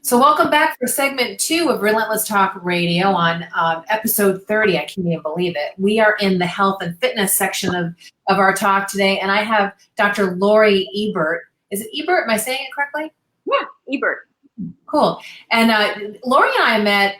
So welcome back for segment 2 of Relentless Talk Radio on episode 30. I can't even believe it. We are in the health and fitness section of our talk today, and I have Dr. Lori Ebert. Is it Ebert? Am I saying it correctly? Yeah, Ebert. Cool. And Lori and I met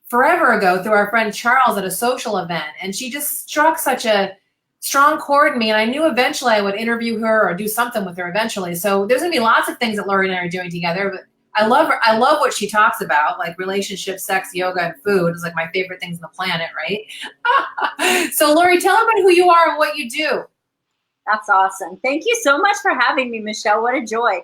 forever ago through our friend Charles at a social event, and she just struck such a strong chord in me, and I knew eventually I would interview her or do something with her eventually. So there's going to be lots of things that Lori and I are doing together, but I love her. I love what she talks about, like relationships, sex, yoga, and food is like my favorite things on the planet, right? So Lori, tell everybody who you are and what you do. That's awesome. Thank you so much for having me, Michelle. What a joy.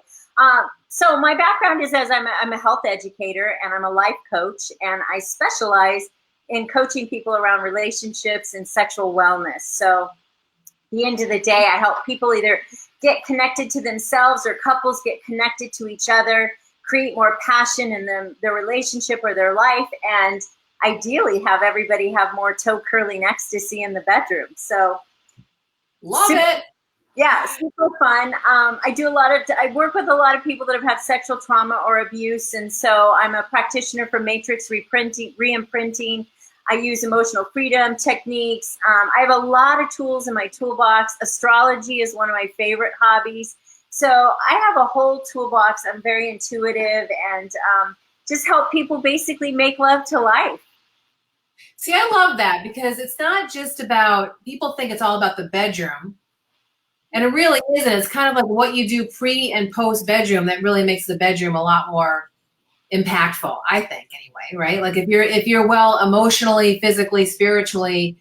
So my background is as I'm a health educator and I'm a life coach, and I specialize in coaching people around relationships and sexual wellness. So at the end of the day, I help people either get connected to themselves or couples get connected to each other, create more passion in their relationship or their life, and ideally have everybody have more toe curling ecstasy in the bedroom. So love it. Yeah, super fun. I work with a lot of people that have had sexual trauma or abuse, and so I'm a practitioner for matrix re-imprinting. I use emotional freedom techniques. I have a lot of tools in my toolbox. Astrology is one of my favorite hobbies. So I have a whole toolbox. I'm very intuitive and just help people basically make love to life. See, I love that because it's not just about, people think it's all about the bedroom. And it really isn't. It's kind of like what you do pre and post bedroom that really makes the bedroom a lot more impactful, I think, anyway, right? Like if you're well emotionally, physically, spiritually,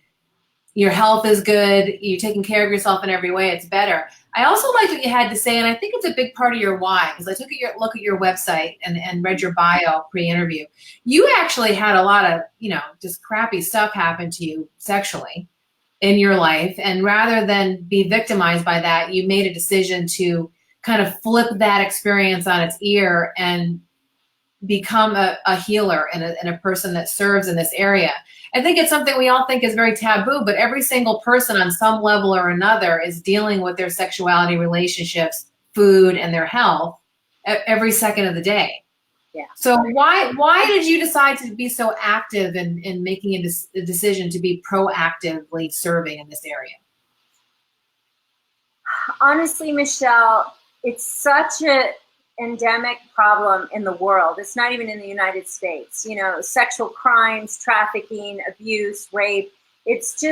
your health is good, you're taking care of yourself in every way, it's better. I also liked what you had to say, and I think it's a big part of your why, because I took a look at your website and read your bio pre-interview. You actually had a lot of, just crappy stuff happen to you sexually in your life, and rather than be victimized by that, you made a decision to kind of flip that experience on its ear and become a healer and a person that serves in this area. I think it's something we all think is very taboo, but every single person on some level or another is dealing with their sexuality, relationships, food, and their health every second of the day. Yeah. So why did you decide to be so active in making a decision to be proactively serving in this area? Honestly, Michelle, it's such an endemic problem in the world. It's not even in the United States. Sexual crimes, trafficking, abuse, rape. It's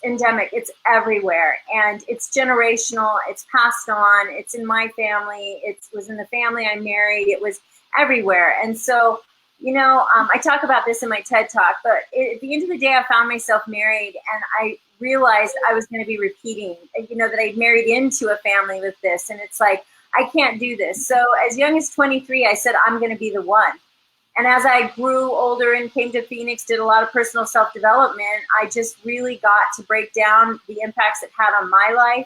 endemic. It's everywhere. And it's generational. It's passed on. It's in my family. It was in the family I married. It was everywhere. And so, I talk about this in my TED Talk, but at the end of the day, I found myself married, and I realized I was going to be repeating, that I'd married into a family with this. And it's like, I can't do this. So as young as 23, I said, I'm going to be the one. And as I grew older and came to Phoenix, did a lot of personal self-development, I just really got to break down the impacts it had on my life,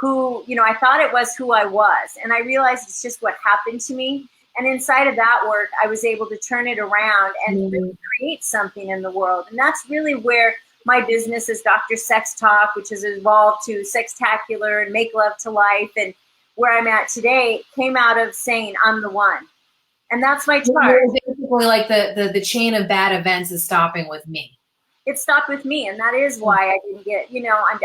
I thought it was who I was. And I realized it's just what happened to me. And inside of that work, I was able to turn it around and really create something in the world. And that's really where my business is Dr. Sex Talk, which has evolved to Sextacular and Make Love to Life. And where I'm at today came out of saying I'm the one. And that's my charge. Basically, like the chain of bad events is stopping with me. It stopped with me. And that is why I didn't get,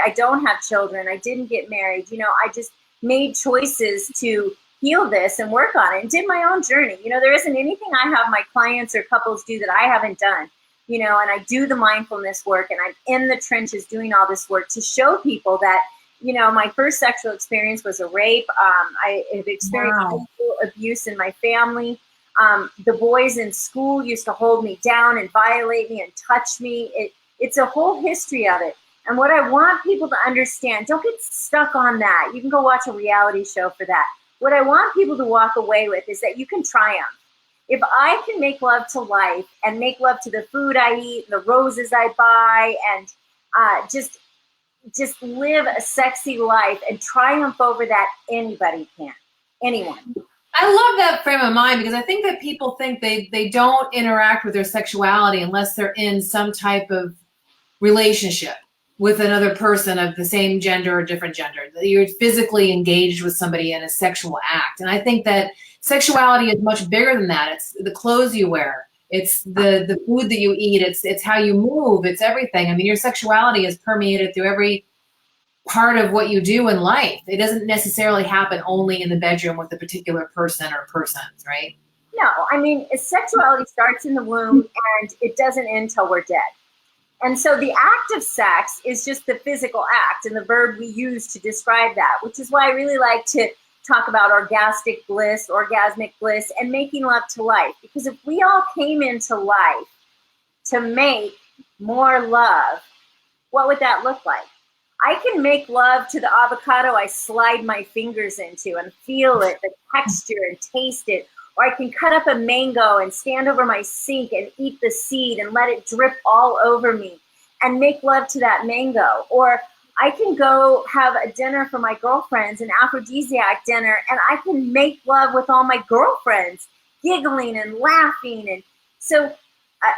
I don't have children. I didn't get married. I just made choices to heal this and work on it and did my own journey. There isn't anything I have my clients or couples do that I haven't done, and I do the mindfulness work, and I'm in the trenches doing all this work to show people that, my first sexual experience was a rape. I have experienced abuse in my family. The boys in school used to hold me down and violate me and touch me. It's a whole history of it. And what I want people to understand, don't get stuck on that. You can go watch a reality show for that. What I want people to walk away with is that you can triumph. If I can make love to life and make love to the food I eat, the roses I buy, and just live a sexy life and triumph over that, anybody can. Anyone. I love that frame of mind, because I think that people think they don't interact with their sexuality unless they're in some type of relationship. with another person of the same gender or different gender. You're physically engaged with somebody in a sexual act. And I think that sexuality is much bigger than that. It's the clothes you wear. It's the food that you eat. It's how you move. It's everything. I mean, your sexuality is permeated through every part of what you do in life. It doesn't necessarily happen only in the bedroom with a particular person or persons, right? No, I mean, sexuality starts in the womb and it doesn't end till we're dead. And so the act of sex is just the physical act and the verb we use to describe that, which is why I really like to talk about orgastic bliss, orgasmic bliss, and making love to life. Because if we all came into life to make more love, what would that look like? I can make love to the avocado I slide my fingers into and feel it, the texture, and taste it. Or I can cut up a mango and stand over my sink and eat the seed and let it drip all over me and make love to that mango. Or I can go have a dinner for my girlfriends, an aphrodisiac dinner, and I can make love with all my girlfriends, giggling and laughing. And so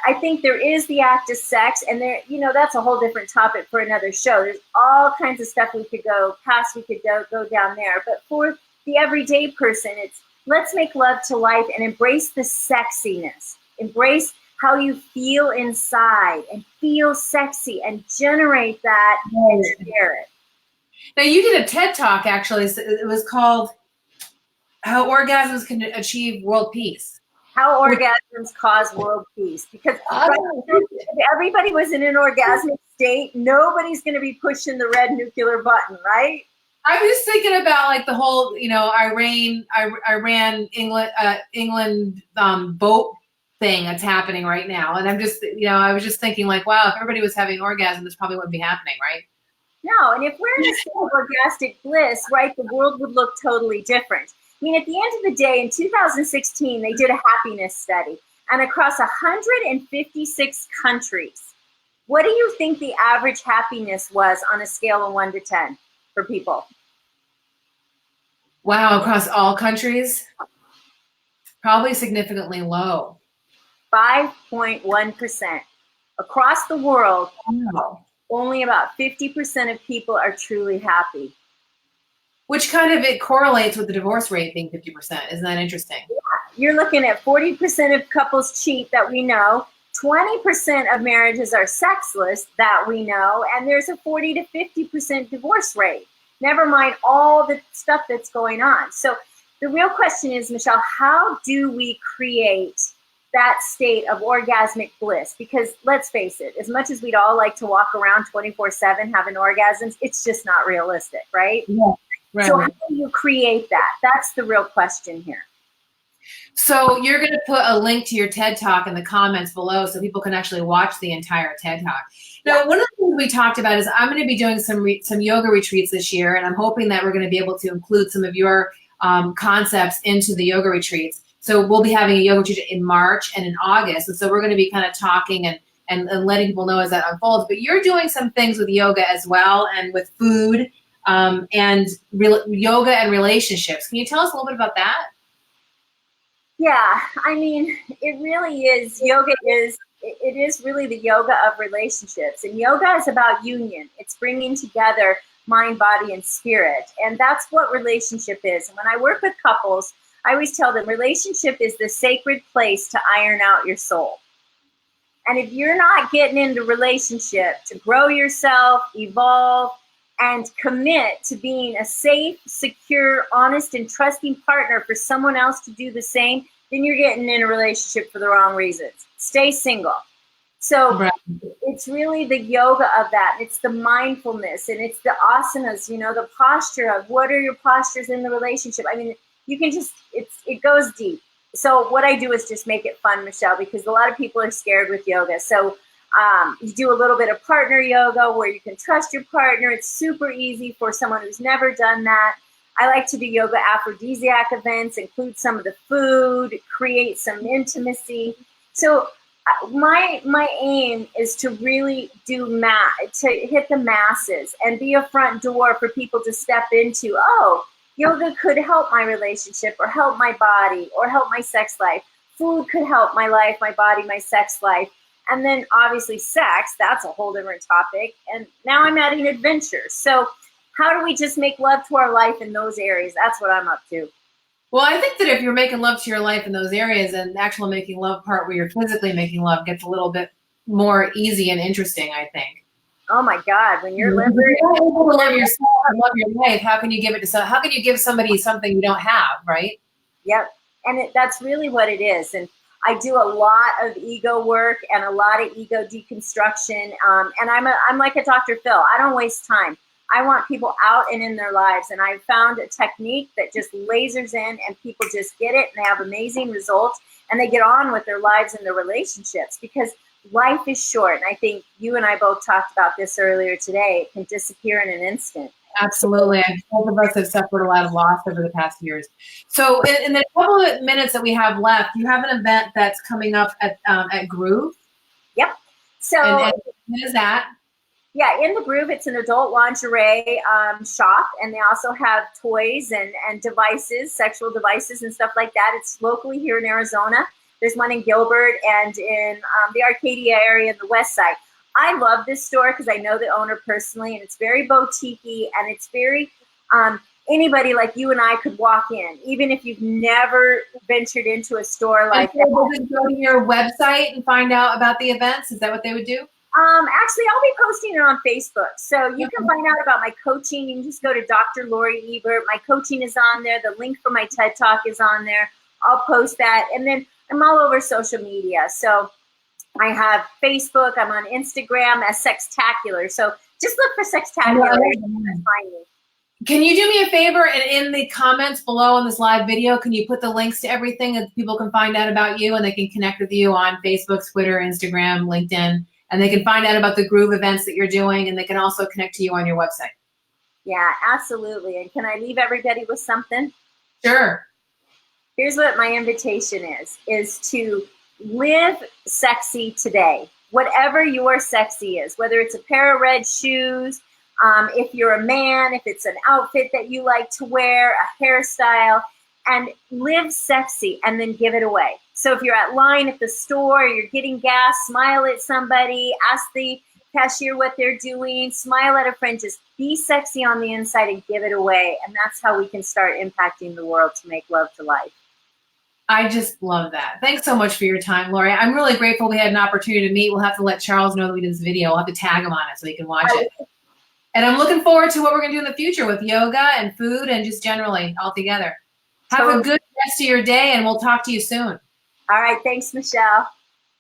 I think there is the act of sex, and there, that's a whole different topic for another show. There's all kinds of stuff we could go past, we could go down there. But for the everyday person, it's let's make love to life and embrace the sexiness. Embrace how you feel inside and feel sexy and generate that and share it. Now, you did a TED Talk, actually. It was called How Orgasms Can Achieve World Peace. How orgasms cause world peace. Because if everybody was in an orgasmic state, nobody's going to be pushing the red nuclear button, right? I was thinking about like the whole, Iran, England boat thing that's happening right now. And I'm just, I was just thinking like, wow, if everybody was having orgasm, this probably wouldn't be happening, right? No, and if we're in a state of orgastic bliss, right, the world would look totally different. I mean, at the end of the day, in 2016, they did a happiness study, and across 156 countries, what do you think the average happiness was on a scale of 1 to 10 for people? Wow, across all countries? Probably significantly low. 5.1%. Across the world, wow. Only about 50% of people are truly happy. Which kind of it correlates with the divorce rate being 50%. Isn't that interesting? Yeah. You're looking at 40% of couples cheat that we know. 20% of marriages are sexless that we know. And there's a 40 to 50% divorce rate. Never mind all the stuff that's going on. So the real question is, Michelle, how do we create that state of orgasmic bliss? Because let's face it, as much as we'd all like to walk around 24/7 having orgasms, it's just not realistic, right? Yeah. Right. So how do you create that? That's the real question here. So you're going to put a link to your TED Talk in the comments below so people can actually watch the entire TED Talk. Now, one of the things we talked about is I'm going to be doing some yoga retreats this year, and I'm hoping that we're going to be able to include some of your concepts into the yoga retreats. So we'll be having a yoga retreat in March and in August. And so we're going to be kind of talking and letting people know as that unfolds. But you're doing some things with yoga as well, and with food and yoga and relationships. Can you tell us a little bit about that? Yeah, I mean, it really is. Yoga is really the yoga of relationships. And yoga is about union. It's bringing together mind, body, and spirit. And that's what relationship is. And when I work with couples, I always tell them relationship is the sacred place to iron out your soul. And if you're not getting into relationship to grow yourself, evolve, and commit to being a safe, secure, honest, and trusting partner for someone else to do the same, then you're getting in a relationship for the wrong reasons. Stay single. So it's really the yoga of that. It's the mindfulness, and it's the asanas, the posture of what are your postures in the relationship. I mean, you can just, it goes deep. So what I do is just make it fun, Michelle, because a lot of people are scared with yoga. So you do a little bit of partner yoga where you can trust your partner. It's super easy for someone who's never done that. I like to do yoga aphrodisiac events, include some of the food, create some intimacy. So my aim is to really to hit the masses and be a front door for people to step into. Oh, yoga could help my relationship or help my body or help my sex life. Food could help my life, my body, my sex life. And then obviously sex, that's a whole different topic. And now I'm adding adventure. So how do we just make love to our life in those areas? That's what I'm up to. Well, I think that if you're making love to your life in those areas, and the actual making love part where you're physically making love gets a little bit more easy and interesting, I think. Oh my God, when you're If you're not able to love yourself and love your life, how can you give it to how can you give somebody something you don't have, right? Yep. And that's really what it is. And I do a lot of ego work and a lot of ego deconstruction. And I'm like a Dr. Phil. I don't waste time. I want people out and in their lives. And I found a technique that just lasers in and people just get it and they have amazing results and they get on with their lives and their relationships because life is short. And I think you and I both talked about this earlier today. It can disappear in an instant. Absolutely. Both of us have suffered a lot of loss over the past years. So in the couple of minutes that we have left, you have an event that's coming up at Groove. Yep. So and what is that? Yeah, in the Groove, it's an adult lingerie shop, and they also have toys and devices, sexual devices and stuff like that. It's locally here in Arizona. There's one in Gilbert and in the Arcadia area in the west side. I love this store because I know the owner personally, and it's very boutique-y, and it's very anybody like you and I could walk in, even if you've never ventured into a store like that. They would go to your website and find out about the events? Is that what they would do? Actually, I'll be posting it on Facebook. So you can find out about my coaching. You can just go to Dr. Lori Ebert. My coaching is on there. The link for my TED Talk is on there. I'll post that. And then I'm all over social media. So I have Facebook. I'm on Instagram as Sextacular. So just look for Sextacular and find me. Can you do me a favor and in the comments below on this live video, can you put the links to everything that people can find out about you and they can connect with you on Facebook, Twitter, Instagram, LinkedIn, and they can find out about the Groove events that you're doing and they can also connect to you on your website? Yeah, absolutely. And can I leave everybody with something? Sure. Here's what my invitation is to live sexy today. Whatever your sexy is, whether it's a pair of red shoes, if you're a man, if it's an outfit that you like to wear, a hairstyle, and live sexy and then give it away. So if you're at line at the store, you're getting gas, smile at somebody, ask the cashier what they're doing, smile at a friend, just be sexy on the inside and give it away. And that's how we can start impacting the world to make love to life. I just love that. Thanks so much for your time, Lori. I'm really grateful we had an opportunity to meet. We'll have to let Charles know that we did this video. We'll have to tag him on it so he can watch it. And I'm looking forward to what we're going to do in the future with yoga and food and just generally all together. Have a good rest of your day, and we'll talk to you soon. All right. Thanks, Michelle.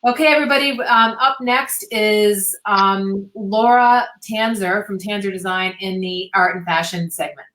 Okay, everybody. Up next is Laura Tanzer from Tanzer Design in the Art and Fashion segment.